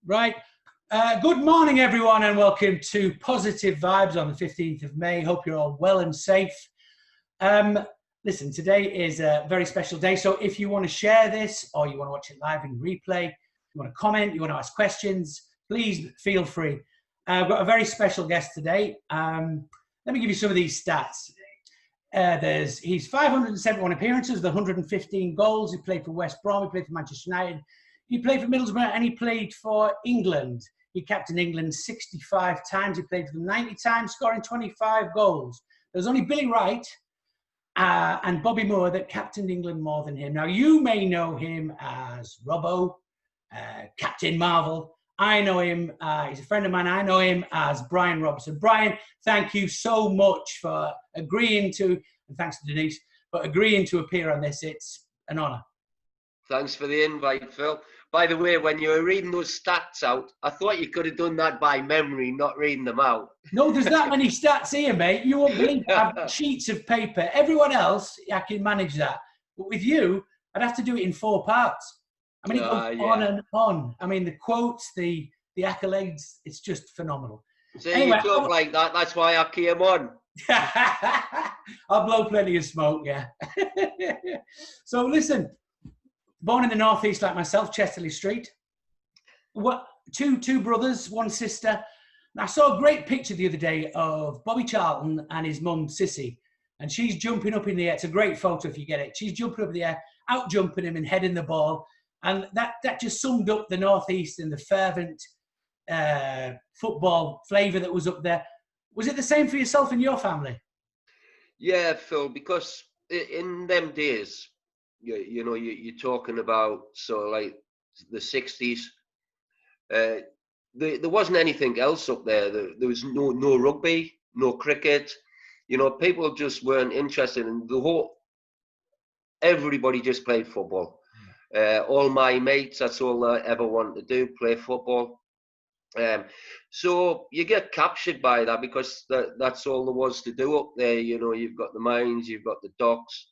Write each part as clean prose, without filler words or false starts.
Right. Good morning, everyone, and welcome to Positive Vibes on the 15th of May. Hope you're all well and safe. Listen, today is a very special day. So if you want to share this or you want to watch it live in replay, you want to comment, you want to ask questions, please feel free. I've got a very special guest today. Let me give you some of these stats. He's 571 appearances, the 115 goals. He played for West Brom, he played for Manchester United, he played for Middlemiss, and he played for England. He captained England 65 times. He played for them 90 times, scoring 25 goals. There was only Billy Wright and Bobby Moore that captained England more than him. Now, you may know him as Robbo, Captain Marvel. I know him, he's a friend of mine. I know him as Bryan Robson. Bryan, thank you so much for agreeing to, and thanks to Denise, for agreeing to appear on this. It's an honour. Thanks for the invite, Phil. By the way, when you were reading those stats out, I thought you could have done that by memory, not reading them out. No, there's that many stats here, mate. You won't believe it. I've got sheets of paper. Everyone else, I can manage that. But with you, I'd have to do it in 4 parts. I mean, it goes on and on. I mean, the quotes, the accolades, it's just phenomenal. So anyway, you talk like that, that's why I came on. I'll blow plenty of smoke, yeah. So listen, born in the northeast like myself, Chesterley Street. Two brothers, one sister. And I saw a great picture the other day of Bobby Charlton and his mum, Sissy. And she's jumping up in the air. It's a great photo if you get it. She's jumping up in the air, out jumping him and heading the ball. And that just summed up the northeast and the fervent football flavour that was up there. Was it the same for yourself and your family? Yeah, Phil, because in them days, you know, you're talking about sort of like the 60s. There wasn't anything else up there. There was no rugby, no cricket. You know, people just weren't interested in the whole. Everybody just played football. All my mates, that's all I ever wanted to do, play football. So you get captured by that because that's all there was to do up there. You know, you've got the mines, you've got the docks.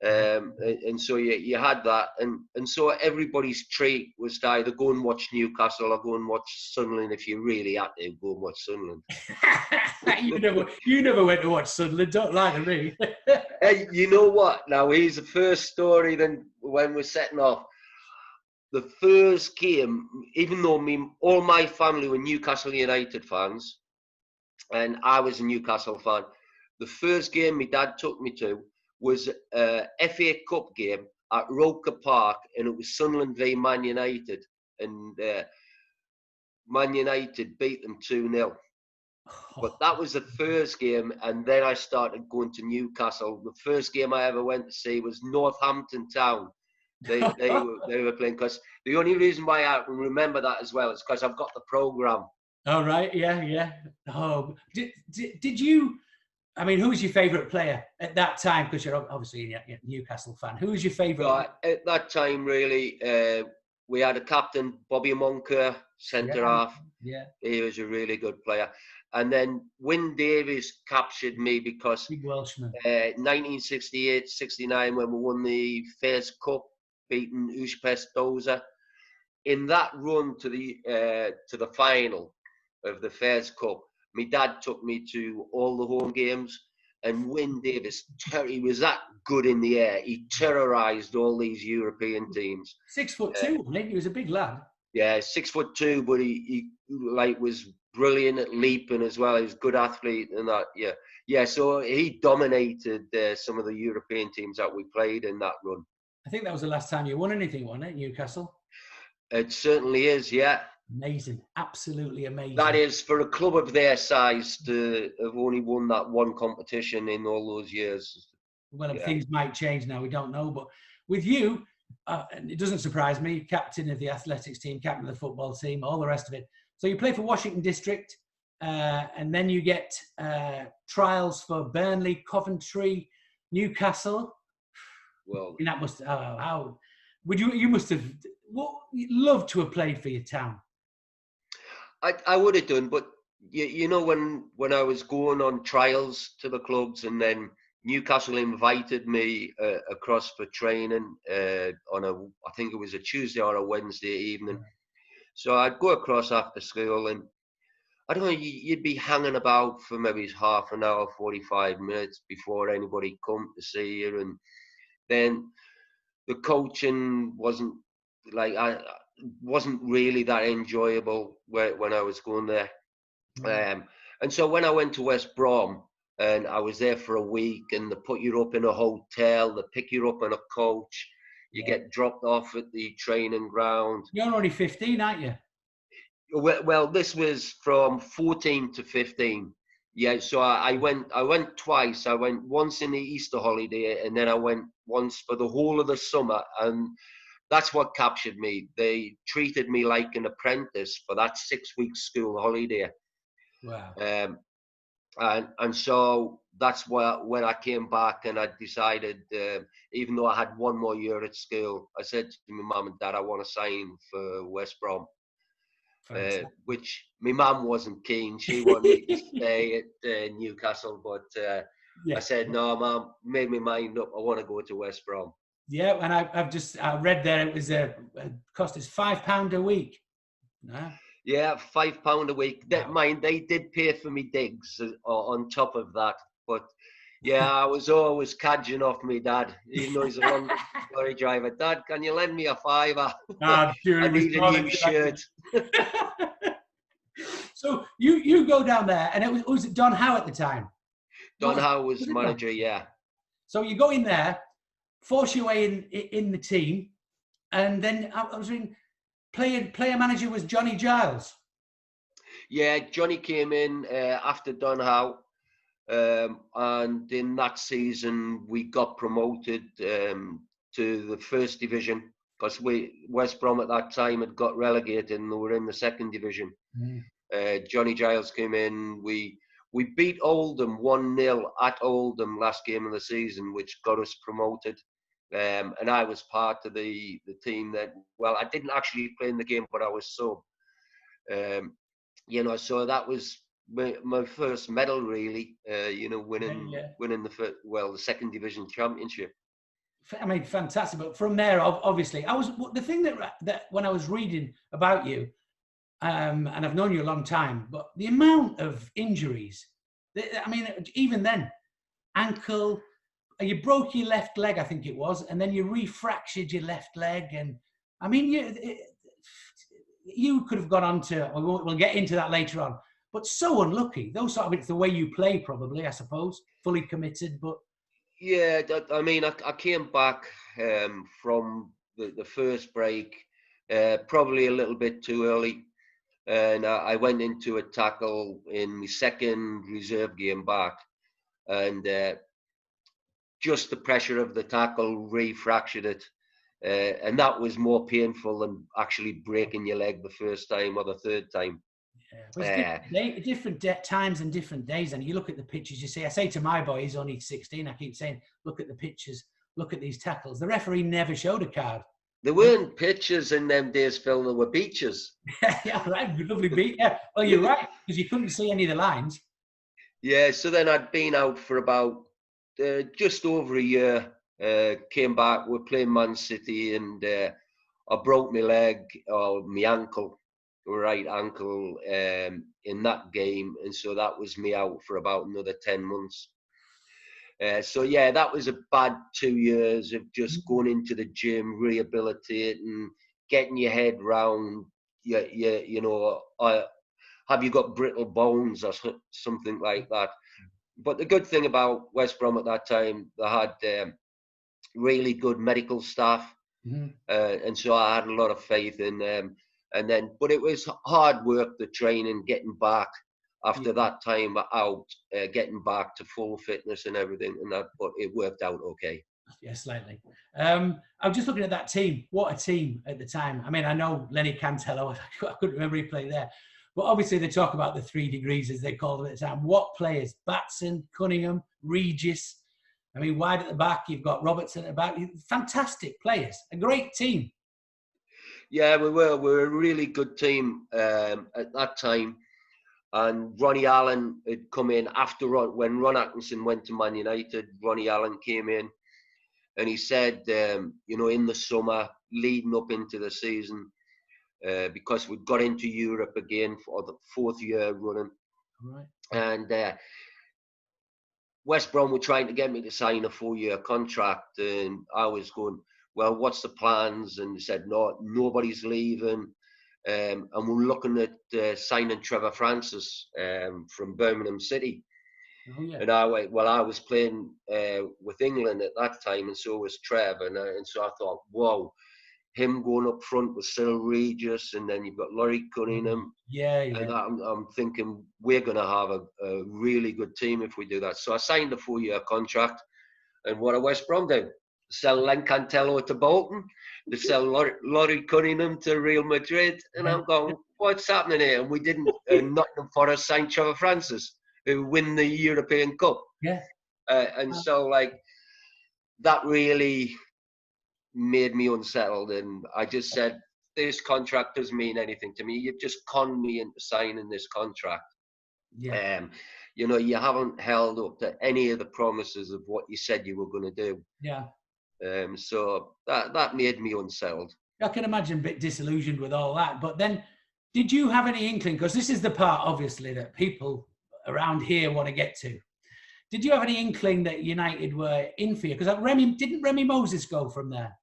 And so you had that, and so everybody's treat was to either go and watch Newcastle or go and watch Sunderland. If you really had to go and watch Sunderland. you never went to watch Sunderland. Don't lie to me. Hey, you know what? Now here's the first story. Then when we're setting off, the first game, even though all my family were Newcastle United fans, and I was a Newcastle fan, the first game my dad took me to was a FA Cup game at Roker Park, and it was Sunderland v Man United, and Man United beat them 2-0. But that was the first game, and then I started going to Newcastle. The first game I ever went to see was Northampton Town. They were playing, because the only reason why I remember that as well is because I've got the programme. Oh, right, yeah. Oh, did you... I mean, who was your favourite player at that time? Because you're obviously a Newcastle fan. Who was your favourite? At that time, really, we had a captain, Bobby Moncur, centre half. Yeah. He was a really good player. And then Wyn Davies captured me because Big Welshman. 1968-69, when we won the Fairs Cup, beating Ujpest Doza. In that run to the final of the Fairs Cup, my dad took me to all the home games, and Wyn Davies, he was that good in the air. He terrorised all these European teams. 6'2", wasn't he? He was a big lad. Yeah, 6'2", but he like was brilliant at leaping as well. He was a good athlete and that. Yeah. So he dominated some of the European teams that we played in that run. I think that was the last time you won anything, wasn't it, Newcastle? It certainly is. Yeah. Amazing, absolutely amazing. That is, for a club of their size to have only won that one competition in all those years. Well, things might change now, we don't know. But with you, it doesn't surprise me, captain of the athletics team, captain of the football team, all the rest of it. So you play for Washington District, and then you get trials for Burnley, Coventry, Newcastle. Well, and that must you must have loved to have played for your town. I would have done, but you know, when I was going on trials to the clubs, and then Newcastle invited me across for training on I think it was a Tuesday or a Wednesday evening. So I'd go across after school, and I don't know, you'd be hanging about for maybe half an hour, 45 minutes before anybody come to see you. And then the coaching I wasn't really that enjoyable when I was going there. And so when I went to West Brom and I was there for a week, and they put you up in a hotel, they pick you up on a coach, you get dropped off at the training ground. You're only 15, aren't you? Well, this was from 14 to 15. Yeah, so I went twice. I went once in the Easter holiday, and then I went once for the whole of the summer. And that's what captured me. They treated me like an apprentice for that 6 week school holiday. Wow. And so that's when I came back, and I decided, even though I had one more year at school, I said to my mum and dad, I want to sign for West Brom. Which my mum wasn't keen. She wanted me to stay at Newcastle, but I said, no, Mum, made my mind up. I want to go to West Brom. Yeah, and I read there it was cost us £5 a week. Yeah, £5 a week. Mind, they did pay for me digs on top of that, but yeah, I was always cadging off my dad, even though he's a long lorry driver. Dad, can you lend me a £5? I need a new shirt. So you go down there, and it was Don Howe at the time. Don Howe was manager, yeah. So you go in there, force your way in the team, and then I was reading, player manager was Johnny Giles. Yeah, Johnny came in after Don Howe, and in that season we got promoted to the first division, because West Brom at that time had got relegated and they were in the second division. Johnny Giles came in. We beat Oldham 1-0 at Oldham last game of the season, which got us promoted. And I was part of the team that, well, I didn't actually play in the game, but I was sub. So that was my first medal, really. Winning the second division championship. I mean, fantastic. But from there, obviously, the thing that when I was reading about you, and I've known you a long time, but the amount of injuries, I mean, even then, ankle, you broke your left leg, I think it was, and then you refractured your left leg. And I mean, you could have gone on to, we'll get into that later on, but so unlucky. Those sort of, it's the way you play, probably, I suppose, fully committed, but. Yeah, I mean, I came back from the first break probably a little bit too early. And I went into a tackle in my second reserve game back, and just the pressure of the tackle refractured it. And that was more painful than actually breaking your leg the first time or the third time. Yeah, different times and different days. And you look at the pictures, you see, I say to my boy, he's only 16, I keep saying, look at the pictures, look at these tackles. The referee never showed a card. There weren't pitches in them days, Phil. There were beaches. Yeah, right. Lovely beach. Yeah. Well, you're right, because you couldn't see any of the lines. Yeah. So then I'd been out for about just over a year. Came back. We're playing Man City, and I broke my leg or my ankle, right ankle, in that game, and so that was me out for about another 10 months. So yeah, that was a bad 2 years of just going into the gym, rehabilitating, getting your head round. Have you got brittle bones or something like that? But the good thing about West Brom at that time, they had really good medical staff, and so I had a lot of faith in them. But it was hard work, the training, getting back. After that time out, getting back to full fitness and everything, but it worked out okay. Yeah, slightly. I was just looking at that team. What a team at the time. I mean, I know Lenny Cantello. I couldn't remember he played there. But obviously they talk about the 3 degrees, as they called them at the time. What players? Batson, Cunningham, Regis. I mean, wide at the back, you've got Robertson at the back. Fantastic players. A great team. Yeah, we were a really good team at that time. And Ronnie Allen had come in after when Ron Atkinson went to Man United. Ronnie Allen came in, and he said, in the summer leading up into the season, because we got into Europe again for the 4th year running. Right. And West Brom were trying to get me to sign a 4-year contract, and I was going, well, what's the plans? And they said, no, nobody's leaving. And we're looking at signing Trevor Francis from Birmingham City. Oh, yeah. And I went, well, I was playing with England at that time, and so was Trev. And so I thought, whoa, him going up front with Cyril Regis, and then you've got Laurie Cunningham. Yeah, And yeah. I'm thinking we're going to have a really good team if we do that. So I signed a 4-year contract. And what did West Brom do? Sell Len Cantello to Bolton, to sell Laurie Cunningham to Real Madrid. And I'm going, what's happening here? And we didn't, Nottingham Forest signed Trevor Francis, who win the European Cup. Yeah. And so, like, that really made me unsettled. And I just said, this contract doesn't mean anything to me. You've just conned me into signing this contract. Yeah. You know, you haven't held up to any of the promises of what you said you were going to do. Yeah. So that made me unsettled. I can imagine a bit disillusioned with all that. But then, did you have any inkling? Because this is the part, obviously, that people around here want to get to. Did you have any inkling that United were in for you? Because didn't Remy Moses go from there?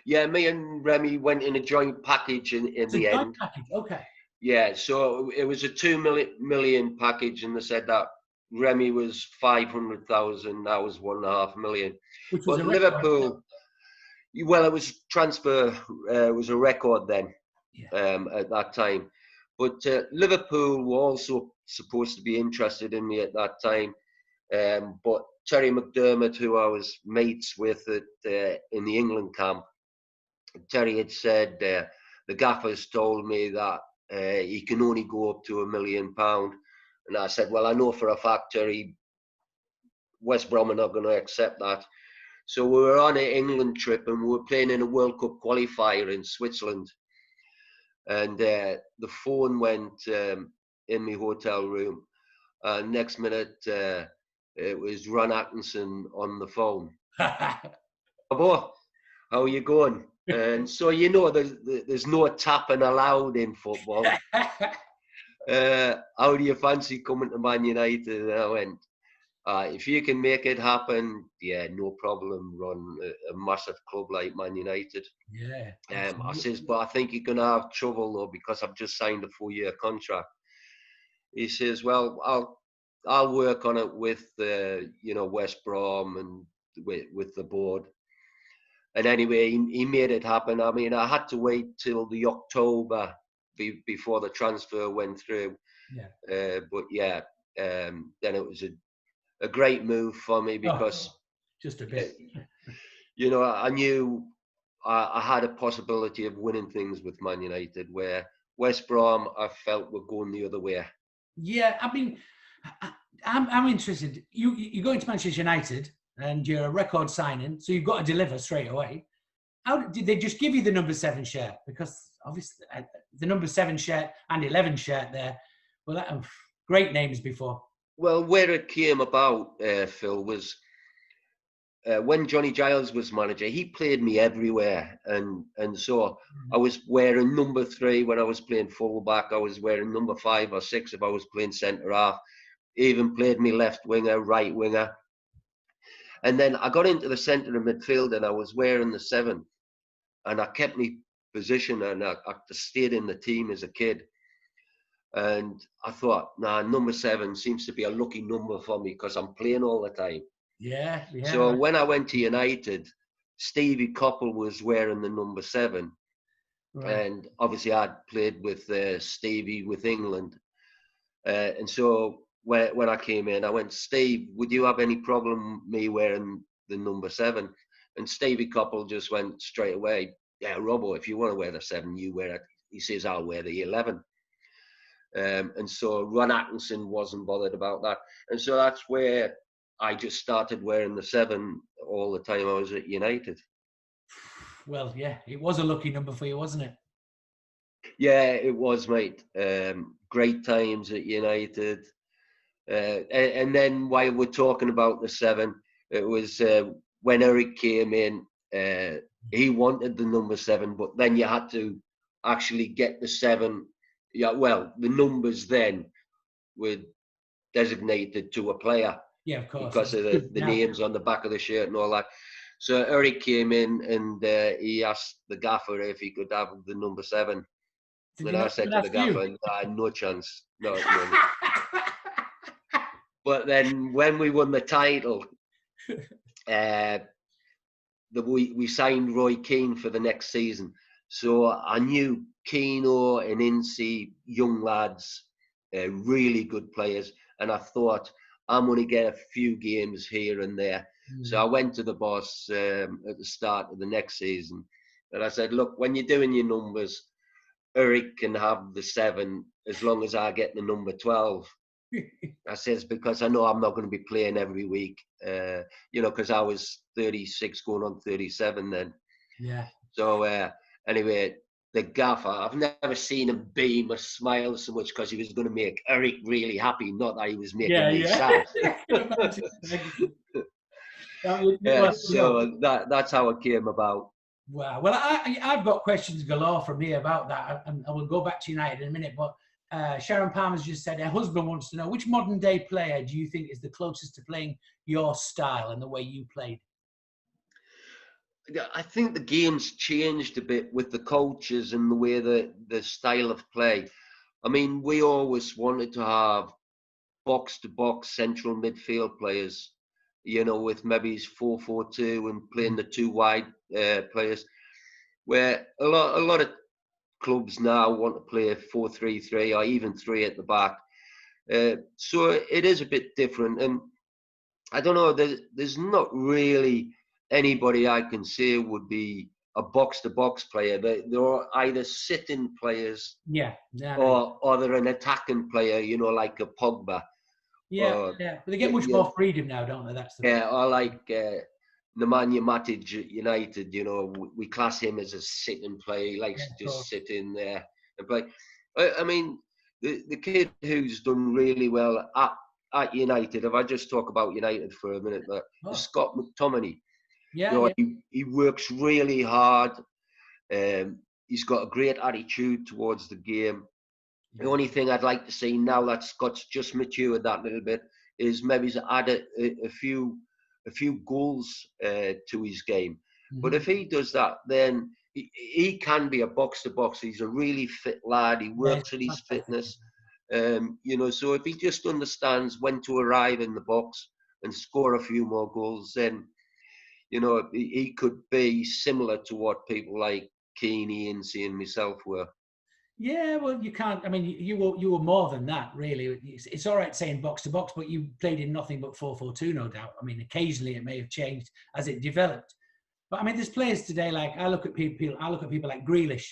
Yeah, me and Remy went in a joint package in the end. Package. Okay. Yeah, so it was a 2 million package, and they said that Remy was 500,000, that was 1.5 million. Which was but a Liverpool, well, it was transfer, was a record then, at that time. But Liverpool were also supposed to be interested in me at that time. But Terry McDermott, who I was mates with in the England camp, Terry had said, the gaffers told me that he can only go up to £1 million. And I said, well, I know for a fact, Terry, West Brom are not going to accept that. So we were on an England trip, and we were playing in a World Cup qualifier in Switzerland. And the phone went in my hotel room. Next minute, it was Ron Atkinson on the phone. Boy, how are you going? And so, you know, there's no tapping allowed in football. How do you fancy coming to Man United? And I went, if you can make it happen, yeah, no problem, run a massive club like Man United. Yeah. I says, but I think you're going to have trouble, though, because I've just signed a 4-year contract. He says, well, I'll work on it with, West Brom and with the board. And anyway, he made it happen. I mean, I had to wait till the October before the transfer went through. Yeah. But yeah, then it was a great move for me because just a bit. I knew I had a possibility of winning things with Man United, where West Brom I felt were going the other way. Yeah, I mean, I'm interested. You go into Manchester United and you're a record signing, so you've got to deliver straight away. How did they just give you the number 7 shirt? Because obviously the number 7 shirt and 11 shirt there, well, that great names before. Well, where it came about, Phil, was when Johnny Giles was manager. He played me everywhere, and so I was wearing number 3 when I was playing fullback. I was wearing number 5 or 6 if I was playing centre half. Even played me left winger, right winger. And then I got into the centre of midfield, and I was wearing the 7, and I kept my position, and I stayed in the team as a kid. And I thought, number 7 seems to be a lucky number for me because I'm playing all the time. Yeah. So when I went to United, Stevie Coppell was wearing the number 7. Right. And obviously I'd played with Stevie with England. And so when I came in, I went, Steve, would you have any problem me wearing the number 7? And Stevie Coppell just went straight away, yeah, Robbo, if you want to wear the 7, you wear it. He says, I'll wear the 11. And so Ron Atkinson wasn't bothered about that. And so that's where I just started wearing the 7 all the time I was at United. Well, yeah, it was a lucky number for you, wasn't it? Yeah, it was, mate. Great times at United. And then while we're talking about the 7, it was when Eric came in, he wanted the number 7, but then you had to actually get the 7. Yeah, well, the numbers then were designated to a player Yeah, of course. because of Good the now. names on the back of the shirt and all that. So Eric came in and he asked the gaffer if he could have the number 7. Did And you I not said to the ask you? gaffer, no chance. No, no. But then when we won the title, we signed Roy Keane for the next season. So I knew Keano and Ince, young lads, really good players. And I thought, I'm going to get a few games here and there. So I went to the boss at the start of the next season. And I said, look, when you're doing your numbers, Eric can have the 7 as long as I get the number 12. I says, because I know I'm not going to be playing every week, because I was 36 going on 37 then. Yeah. So anyway, the gaffer, I've never seen him beam or smile so much because he was going to make Eric really happy, not that he was making me sad. So that's how it came about. Wow. Well, I've got questions galore from here about that, and I will go back to United in a minute. But Sharon Palmer's just said her husband wants to know, which modern day player do you think is the closest to playing your style and the way you played? I think the game's changed a bit with the coaches and the way the style of play. I mean, we always wanted to have box-to-box central midfield players, with maybe 4-4-2 and playing the 2 wide players, where a lot of clubs now want to play 4-3-3 or even 3 at the back. So it is a bit different. And I don't know, there's not really anybody I can say would be a box-to-box player. They're either sitting players or they're an attacking player, like a Pogba. Yeah. But they get much more freedom now, don't they? That's the or like Nemanja Matic at United. We class him as a sitting player. He likes to just sit in there and play. I mean, the kid who's done really well at United, if I just talk about United for a minute, Scott McTominay. He works really hard. He's got a great attitude towards the game. The only thing I'd like to see now that Scott's just matured that little bit is maybe to add a few goals to his game. But if he does that, then he can be a box-to-box. He's a really fit lad. He works at his fitness. So if he just understands when to arrive in the box and score a few more goals, then he could be similar to what people like Keane, Ince, and myself were. Yeah, well, you can't. I mean, you were more than that, really. It's all right saying box to box, but you played in nothing but 4-4-2, no doubt. I mean, occasionally it may have changed as it developed. But I mean, there's players today like I look at people like Grealish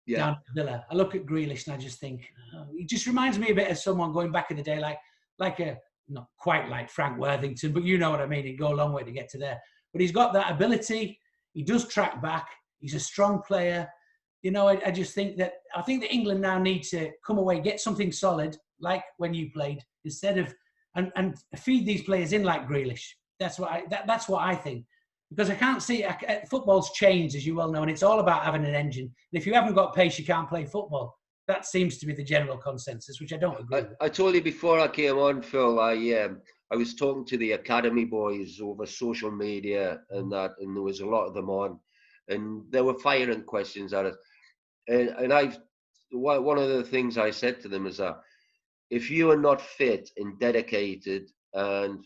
down at Villa. I look at Grealish and I just think he just reminds me a bit of someone going back in the day, like a not quite like Frank Worthington, but you know what I mean. He'd go a long way to get to there. But he's got that ability. He does track back. He's a strong player. I just think that England now need to come away, get something solid, like when you played, instead of and feed these players in like Grealish. That's what I think, because I can't see football's changed, as you well know, and it's all about having an engine. And if you haven't got pace, you can't play football. That seems to be the general consensus, which I don't agree with. I told you before I came on, Phil. I was talking to the academy boys over social media and that, and there was a lot of them on, and they were firing questions at us. And one of the things I said to them is that if you are not fit and dedicated and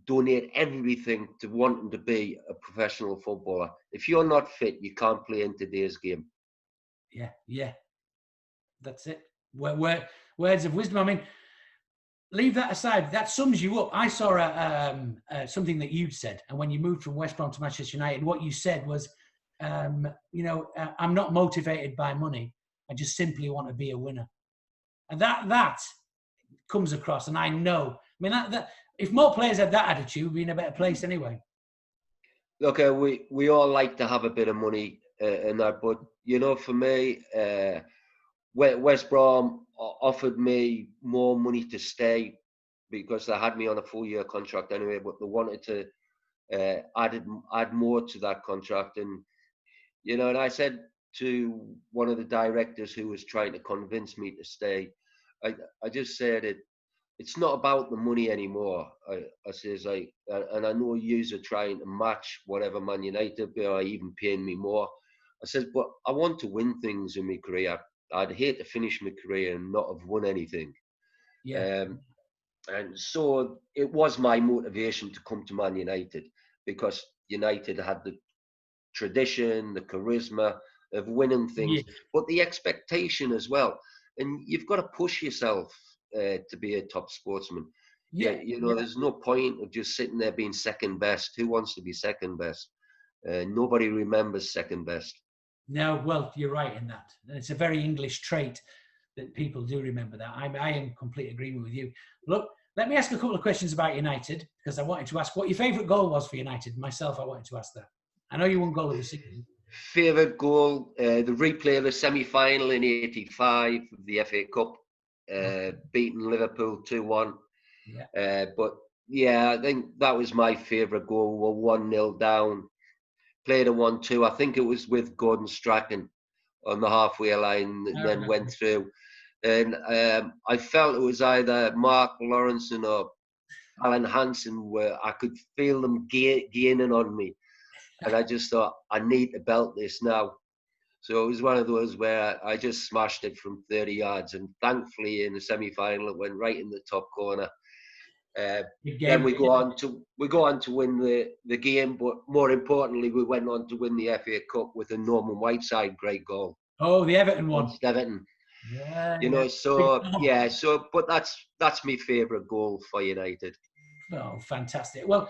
donate everything to wanting to be a professional footballer, if you're not fit, you can't play in today's game. Yeah. That's it. Words of wisdom. I mean, leave that aside. That sums you up. I saw something that you'd said, and when you moved from West Brom to Manchester United, what you said was, I'm not motivated by money. I just simply want to be a winner. And that comes across. And I know, I mean, that if more players had that attitude, we'd be in a better place anyway. Look, we all like to have a bit of money and that, but, for me, West Brom offered me more money to stay because they had me on a 4-year contract anyway, but they wanted to add more to that contract. And, and I said, to one of the directors who was trying to convince me to stay. I just said it's not about the money anymore. I says and I know yous are trying to match whatever Man United be, or even paying me more. I says, but I want to win things in my career. I'd hate to finish my career and not have won anything. Yeah. And so it was my motivation to come to Man United, because United had the tradition, the charisma of winning things, Yeah. but the expectation as well. And you've got to push yourself to be a top sportsman. Yeah, Yeah. you know, Yeah. there's no point of just sitting there being second best. Who wants to be second best? Nobody remembers second best. No, well, you're right in that. It's a very English trait that people do remember that. I am in complete agreement with you. Look, let me ask a couple of questions about United, because I wanted to ask what your favourite goal was for United. Myself, I wanted to ask that. I know you won goal of the season. Favourite goal, the replay of the semi-final in '85 of the FA Cup, beating Liverpool 2-1. Yeah. But yeah, I think that was my favourite goal. We're 1-0 down, played a 1-2. I think it was with Gordon Strachan on the halfway line, and then went through. And I felt it was either Mark Lawrence or Alan Hansen, where I could feel them gaining on me. And I just thought, I need to belt this now. So it was one of those where I just smashed it from 30 yards. And thankfully, in the semi-final, it went right in the top corner. Then we go on to win the game, but more importantly, we went on to win the FA Cup with a Norman Whiteside great goal. Oh, the Everton one. Against Everton. Yeah. You know, but that's my favourite goal for United. Oh, fantastic. Well,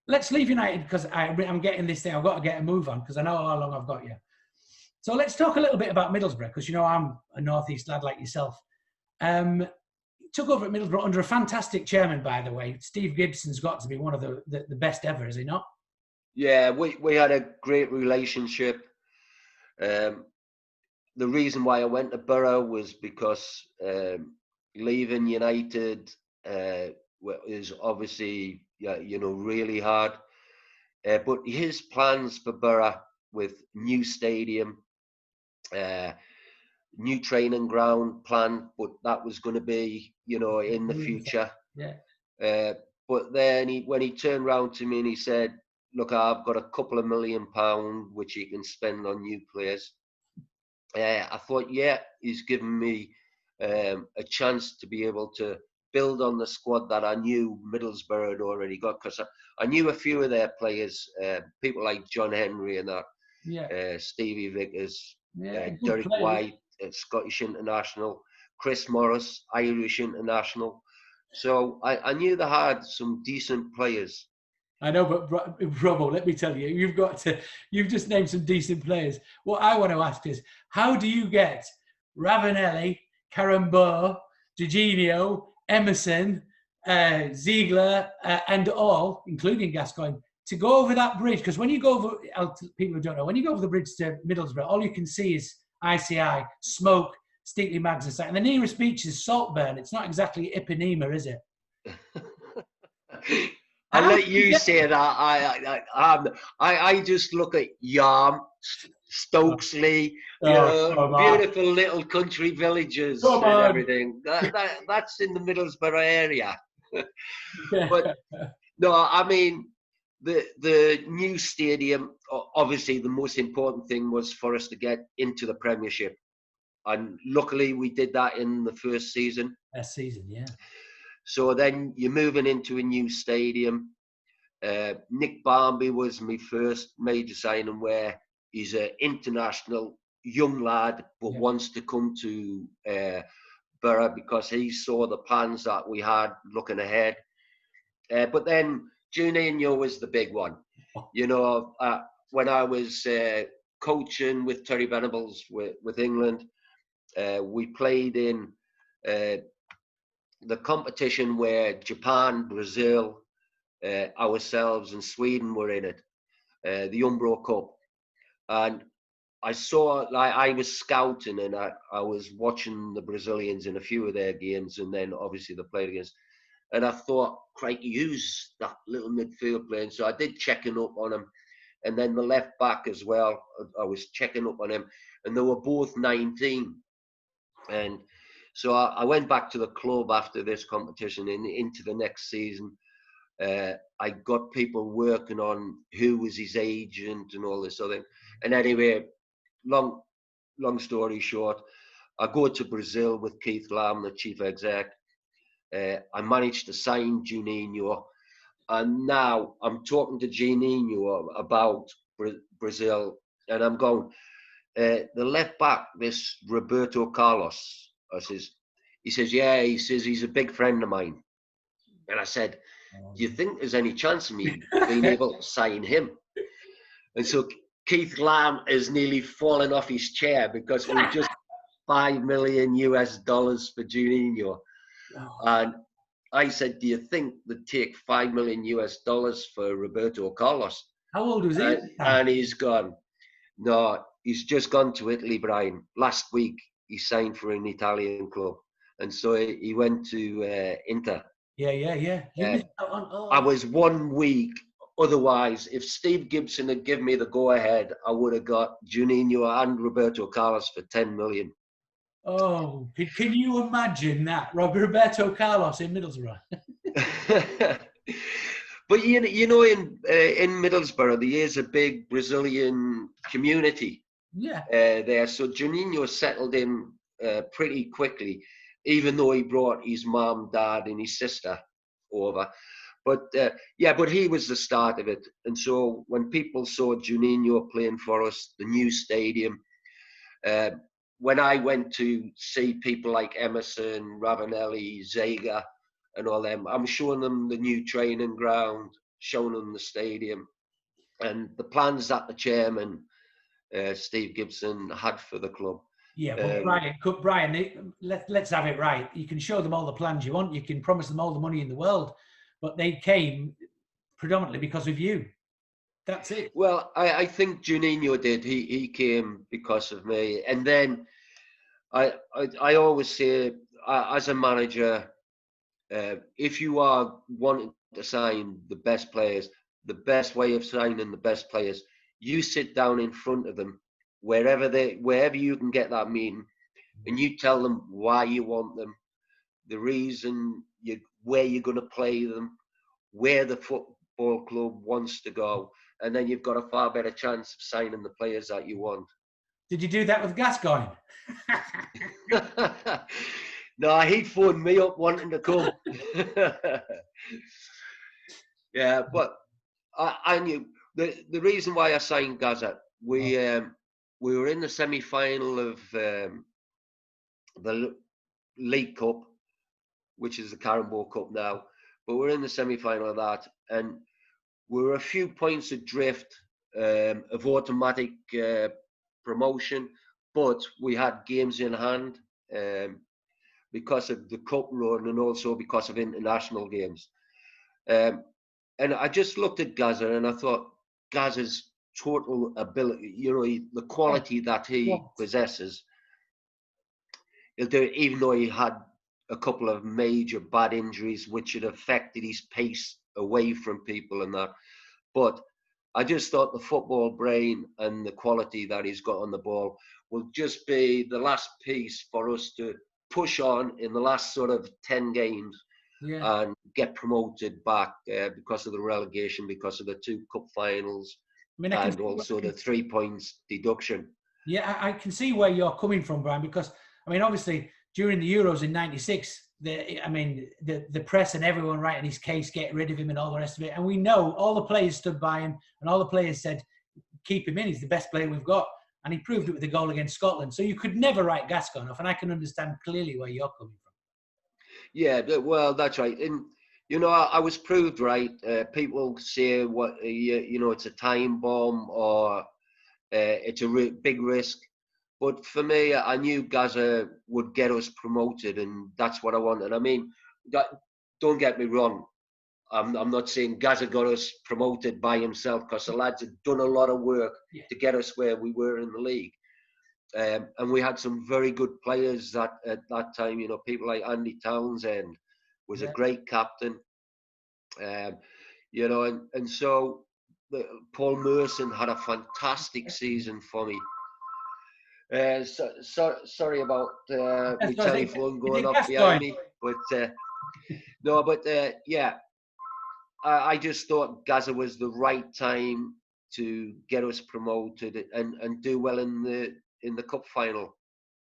let's leave United, because I'm getting this thing. I've got to get a move on, because I know how long I've got you. So let's talk a little bit about Middlesbrough, because you know I'm a northeast lad like yourself. Took over at Middlesbrough under a fantastic chairman, by the way. Steve Gibson's got to be one of the best ever, is he not? Yeah, we had a great relationship. The reason why I went to Borough was because leaving United is obviously really hard. But his plans for Borough, with new stadium, new training ground plan, but that was going to be in the future. Yeah. But then when he turned around to me and he said, "Look, I've got a couple of £1 million which you can spend on new players." I thought, yeah, he's given me a chance to be able to build on the squad that I knew Middlesbrough had already got, because I knew a few of their players, people like John Henry and that, Stevie Vickers, Derek White, Scottish international, Chris Morris, Irish international. So I knew they had some decent players. I know, but Robbo, let me tell you, you've just named some decent players. What I want to ask is, how do you get Ravanelli, Carambeau, Jorginho, Emerson, Ziegler, and all, including Gascoigne, to go over that bridge? Because when you go over, people who don't know, when you go over the bridge to Middlesbrough, all you can see is ICI, smoke, Steatley Mags, and the nearest beach is Saltburn. It's not exactly Ipanema, is it? I'll let you say that. I just look at Yarm, Stokesley, beautiful little country villages and everything. That's in the Middlesbrough area. But no, I mean, the new stadium, obviously the most important thing was for us to get into the Premiership. And luckily we did that in the first season. Last season, yeah. So then you're moving into a new stadium. Nick Barmby was my first major signing, where he's an international young lad, but wants to come to Borough because he saw the plans that we had looking ahead. But then Juninho was the big one. You know, when I was coaching with Terry Venables with England, we played in the competition where Japan, Brazil, ourselves and Sweden were in it, the Umbro Cup. And I saw, like, I was scouting and I was watching the Brazilians in a few of their games, and then obviously they played against. And I thought, crikey, use that little midfield player. And so I did checking up on him. and then the left back as well. I was checking up on him, and they were both 19. And so I went back to the club after this competition and into the next season. I got people working on who was his agent and all this other thing. And anyway, long story short, I go to Brazil with Keith Lamb, the chief exec. I managed to sign Juninho, and now I'm talking to Juninho about Brazil, and I'm going, the left back, this Roberto Carlos. He says, yeah, he says he's a big friend of mine. And I said, do you think there's any chance of me being able to sign him? And so Keith Lamb is nearly falling off his chair because we just $5 million for Juninho. And I said, do you think they'd take $5 million for Roberto Carlos? How old was he? And he's gone, no, he's just gone to Italy, Brian. Last week, he signed for an Italian club. And so he went to Inter. Yeah. I was 1 week. Otherwise, if Steve Gibson had given me the go-ahead, I would have got Juninho and Roberto Carlos for $10 million. Oh, can you imagine that? Roberto Carlos in Middlesbrough. But you know, in Middlesbrough, there is a big Brazilian community. Yeah. There, so Juninho settled in pretty quickly, even though he brought his mom, dad, and his sister over. But but he was the start of it. And so when people saw Juninho playing for us, the new stadium, when I went to see people like Emerson, Ravanelli, Zega, and all them, I'm showing them the new training ground, showing them the stadium, and the plans that the chairman, Steve Gibson, had for the club. Yeah, but Brian, let's have it right. You can show them all the plans you want. You can promise them all the money in the world, but they came predominantly because of you. That's it. Well, I think Juninho did. He came because of me. And then I always say, as a manager, if you are wanting to sign the best players, the best way of signing the best players, you sit down in front of them, wherever you can get that meeting, and you tell them why you want them, the reason, where you're going to play them, where the football club wants to go, and then you've got a far better chance of signing the players that you want. Did you do that with Gascoigne? No, he phoned me up wanting to come. Yeah, but I knew the reason why I signed Gaza. We were in the semi-final of the League Cup, which is the Carabao Cup now, but we're in the semi-final of that, and we were a few points adrift of automatic promotion, but we had games in hand because of the cup run and also because of international games. And I just looked at Gaza and I thought Gaza's total ability, the quality that he possesses, he'll do it, even though he had a couple of major bad injuries which had affected his pace away from people and that. But I just thought the football brain and the quality that he's got on the ball will just be the last piece for us to push on in the last sort of 10 games and get promoted back because of the relegation, because of the 2 cup finals, and also the 3 points deduction. Yeah, I can see where you're coming from, Brian, because, obviously, during the Euros in '96, the press and everyone writing his case, get rid of him and all the rest of it. And we know all the players stood by him and all the players said, keep him in, he's the best player we've got. And he proved it with the goal against Scotland. So you could never write Gascoigne off, and I can understand clearly where you're coming from. Yeah, well, that's right. And, I was proved right. People say, it's a time bomb or it's a big risk. But for me, I knew Gaza would get us promoted, and that's what I wanted. Don't get me wrong. I'm not saying Gaza got us promoted by himself, because the lads had done a lot of work to get us where we were in the league. And we had some very good players at that time. People like Andy Townsend was a great captain. And so Paul Merson had a fantastic season for me. Sorry about my telephone going off behind me, but no, but yeah, I just thought Gaza was the right time to get us promoted and do well in the cup final.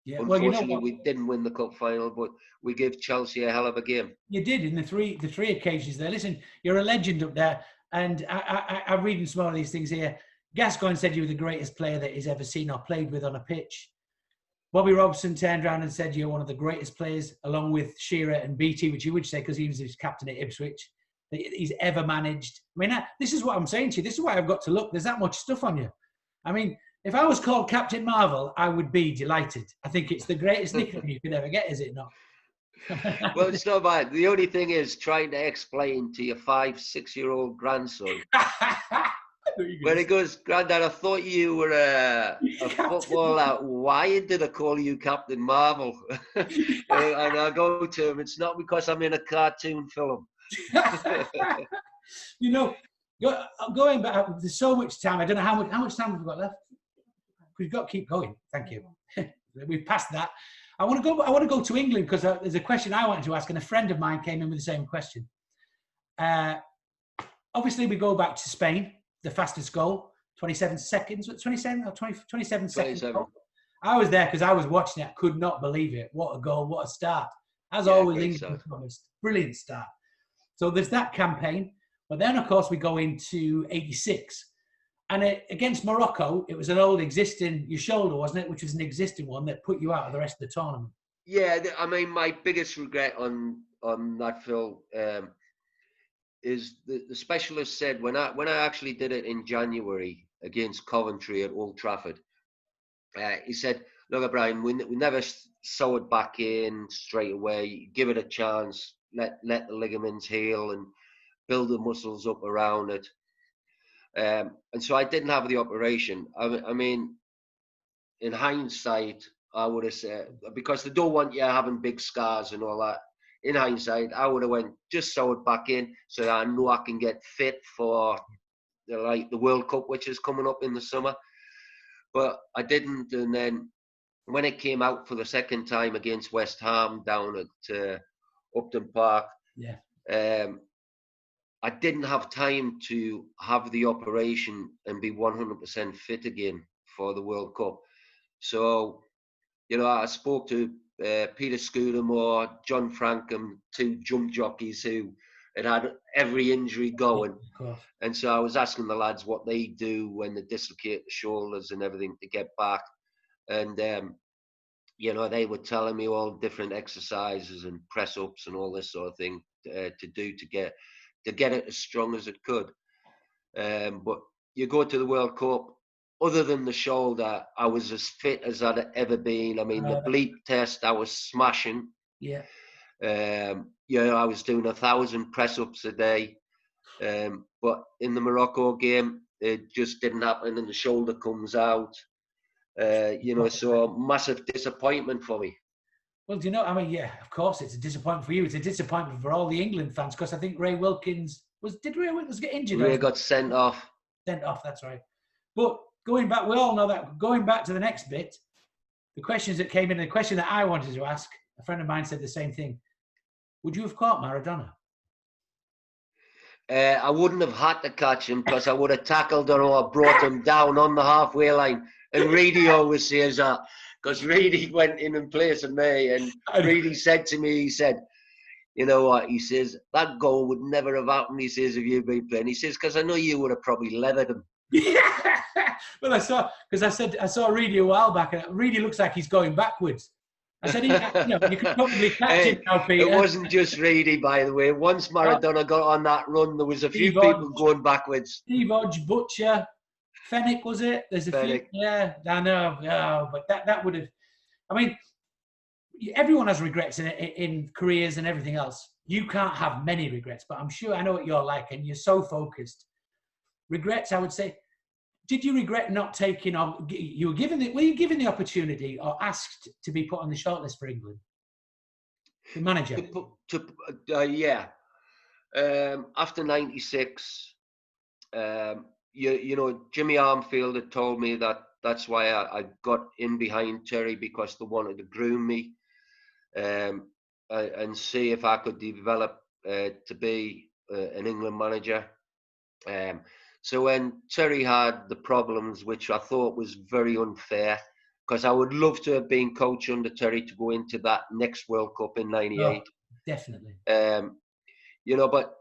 Yeah, unfortunately, we didn't win the cup final, but we gave Chelsea a hell of a game. You did in the three occasions there. Listen, you're a legend up there, and I'm reading some of these things here. Gascoigne said you were the greatest player that he's ever seen or played with on a pitch. Bobby Robson turned around and said you're one of the greatest players, along with Shearer and Beattie, which you would say because he was his captain at Ipswich, that he's ever managed. I mean, this is what I'm saying to you. This is why I've got to look. There's that much stuff on you. I mean, if I was called Captain Marvel, I would be delighted. I think it's the greatest nickname you could ever get, is it not? Well, it's not bad. The only thing is trying to explain to your 5-6-year-old grandson. When he goes, Grandad, I thought you were a footballer. Why did I call you Captain Marvel? And I go to him, it's not because I'm in a cartoon film. You know, going back, there's so much time. I don't know how much time we've got left. We've got to keep going. Thank you. We've passed that. I want to go to England because there's a question I wanted to ask, and a friend of mine came in with the same question. Obviously, we go back to Spain. The fastest goal, 27 seconds. 27 or 27 seconds. Goal. I was there because I was watching it. I could not believe it. What a goal! What a start! As always, England promised. Brilliant start. So there's that campaign. But then, of course, we go into 86. And against Morocco, it was an old existing, your shoulder, wasn't it? Which was an existing one that put you out of the rest of the tournament. Yeah, I mean, my biggest regret on that, Phil, is the specialist said when I actually did it in January against Coventry at Old Trafford, he said, look, Brian, we never sew it back in straight away. Give it a chance. Let the ligaments heal and build the muscles up around it. And so I didn't have the operation. I mean, in hindsight, I would have said, because they don't want you having big scars and all that. In hindsight, I would have went, just sew it back in so that I know I can get fit for the World Cup, which is coming up in the summer. But I didn't. And then when it came out for the second time against West Ham down at Upton Park, I didn't have time to have the operation and be 100% fit again for the World Cup. So, you know, I spoke to Peter Scudamore, John Frankham, two jump jockeys who had every injury going. And so I was asking the lads what they do when they dislocate the shoulders and everything to get back. And, you know, they were telling me all different exercises and press-ups and all this sort of thing to do to get it as strong as it could. But you go to the World Cup, other than the shoulder, I was as fit as I'd ever been. I mean, the bleep test, I was smashing. Yeah. You know, I was doing 1,000 press-ups a day. But in the Morocco game, it just didn't happen and the shoulder comes out. You know, so massive disappointment for me. Well, do you know, I mean, yeah, of course, it's a disappointment for you. It's a disappointment for all the England fans because I think Ray Wilkins did Ray Wilkins get injured? Ray got sent off. Sent off, that's right. But going back, we all know that. Going back to the next bit, the questions that came in, the question that I wanted to ask, a friend of mine said the same thing. Would you have caught Maradona? I wouldn't have had to catch him because I would have tackled him or brought him down on the halfway line. And Reedy always says that because Reedy went in place of me and Reedy said to me, he said, you know what, he says, that goal would never have happened, he says, if you'd been playing. He says, because I know you would have probably leathered him. Yeah. Well, I saw Reedy a while back, and Reedy looks like he's going backwards. I said, you know, you could probably catch him now, Peter. It wasn't just Reedy, by the way. Once Maradona got on that run, there was a few people going backwards. Steve Hodge, Butcher, Fennick, was it? There's a few. Yeah, I know. Oh, but that would have. I mean, everyone has regrets in careers and everything else. You can't have many regrets, but I'm sure I know what you're like, and you're so focused. Regrets, I would say. Did you regret not taking on? Were you given the opportunity or asked to be put on the shortlist for England? The manager. Yeah. After '96, you know, Jimmy Armfield had told me that that's why I got in behind Terry, because they wanted to groom me, and see if I could develop to be an England manager. So when Terry had the problems, which I thought was very unfair, because I would love to have been coach under Terry to go into that next World Cup in '98. Oh, definitely. You know, but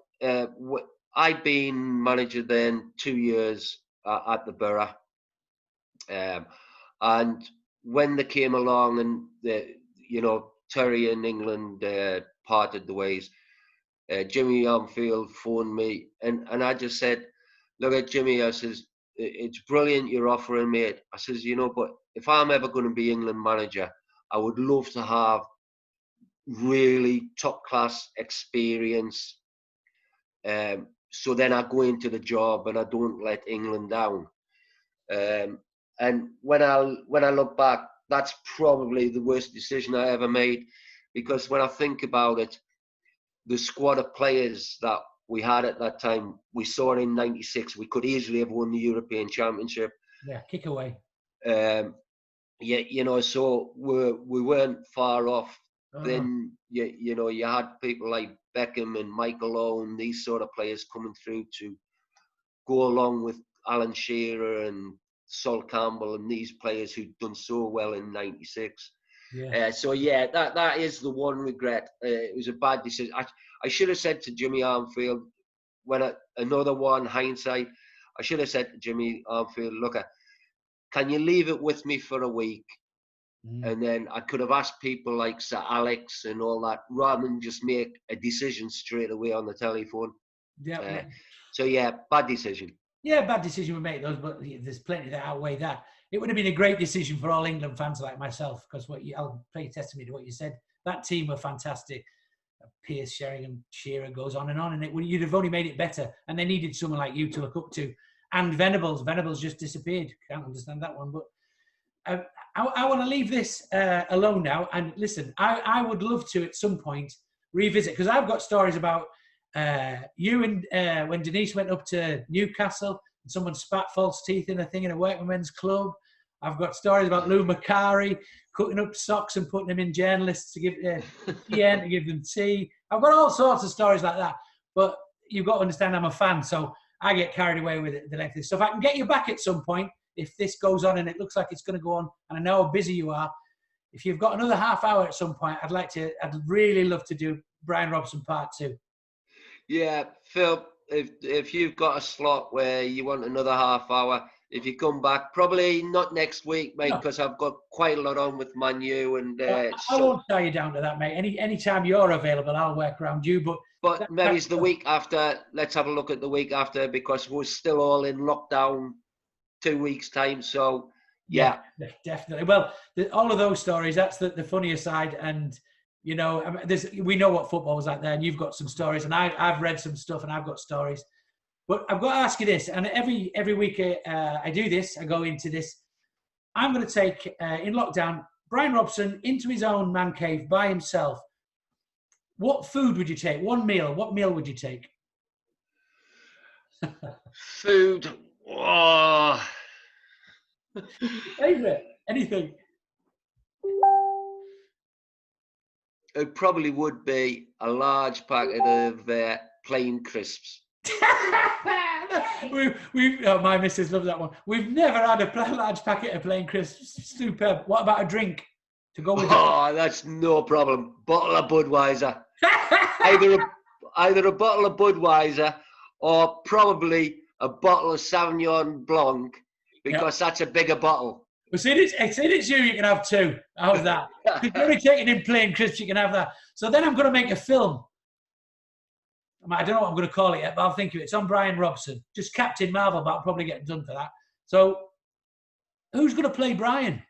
I'd been manager then 2 years at the Borough, and when they came along and you know, Terry and England parted the ways, Jimmy Armfield phoned me, and I just said, "Look at Jimmy," I says, "it's brilliant you're offering me it." I says, "You know, but if I'm ever going to be England manager, I would love to have really top class experience. So then I go into the job and I don't let England down." And when I look back, that's probably the worst decision I ever made, because when I think about it, the squad of players that we had at that time, we saw it in '96. We could easily have won the European Championship. Yeah, kick away. Yeah, you know, so we weren't far off. Oh. Then you know, you had people like Beckham and Michael Owen, these sort of players coming through to go along with Alan Shearer and Sol Campbell and these players who'd done so well in '96. Yeah. So yeah, that is the one regret. It was a bad decision. I should have said to Jimmy Armfield, another one, hindsight, I should have said to Jimmy Armfield, "Look, can you leave it with me for a week?" And then I could have asked people like Sir Alex and all that, rather than just make a decision straight away on the telephone. Yeah. So yeah, bad decision. Yeah, bad decision we make those, but there's plenty that outweigh that. It would have been a great decision for all England fans like myself, because I'll pay testimony to what you said. That team were fantastic. Pierce, Sheringham, Shearer goes on, and you'd have only made it better. And they needed someone like you to look up to. And Venables just disappeared. Can't understand that one. But I want to leave this alone now. And listen, I would love to at some point revisit, because I've got stories about you and when Denise went up to Newcastle and someone spat false teeth in a thing in a workmen's club. I've got stories about Lou Macari cutting up socks and putting them in journalists to give to give them tea. I've got all sorts of stories like that. But you've got to understand I'm a fan, so I get carried away with the length of this. So if I can get you back at some point, if this goes on and it looks like it's going to go on, and I know how busy you are, if you've got another half hour at some point, I'd really love to do Bryan Robson Part 2. Yeah, Phil, if you've got a slot where you want another half hour, if you come back, probably not next week, mate, because I've got quite a lot on with Man U. And I won't tie you down to that, mate. Any time you're available, I'll work around you. But maybe it's the week after. Let's have a look at the week after, because we're still all in lockdown 2 weeks' time. So, yeah. Definitely. Well, all of those stories, that's the funnier side. And, you know, we know what football was like there, and you've got some stories, and I've read some stuff, and I've got stories. But I've got to ask you this, and every week I do this, I go into this. I'm going to take, in lockdown, Bryan Robson into his own man cave by himself. What food would you take? One meal. What meal would you take? Food. Oh. Favourite? Anything? It probably would be a large packet of plain crisps. My missus loves that one. We've never had a large packet of plain crisps. Superb. What about a drink to go with it? Oh, that's no problem. Bottle of Budweiser. either a bottle of Budweiser or probably a bottle of Sauvignon Blanc, because that's a bigger bottle. Well, see, it's you can have two. How's that? If you're only taking in plain crisps, you can have that. So then I'm going to make a film. I don't know what I'm going to call it yet, but I'll think of it. It's on Bryan Robson. Just Captain Marvel, but I'll probably get done for that. So who's going to play Bryan?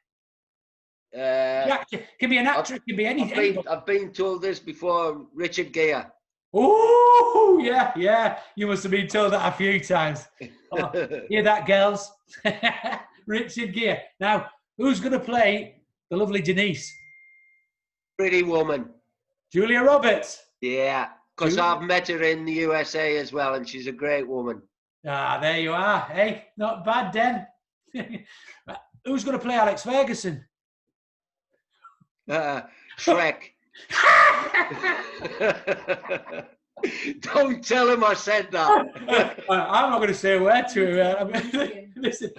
It can be an actor, it can be anything. I've been told this before. Richard Gere. Oh, yeah. You must have been told that a few times. Oh, hear that, girls? Richard Gere. Now, who's going to play the lovely Denise? Pretty Woman. Julia Roberts. Yeah, because I've met her in the USA as well, and she's a great woman. Ah, there you are. Hey, not bad, Den. Who's going to play Alex Ferguson? Shrek. Don't tell him I said that. I'm not going to say a word to him. Listen,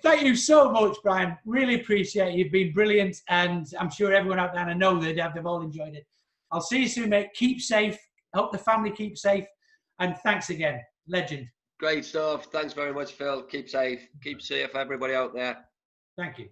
thank you so much, Bryan. Really appreciate it. You've been brilliant, and I'm sure everyone out there, and I know they've all enjoyed it. I'll see you soon, mate. Keep safe. Hope the family keeps safe, and thanks again. Legend. Great stuff. Thanks very much, Phil. Keep safe. Keep safe, everybody out there. Thank you.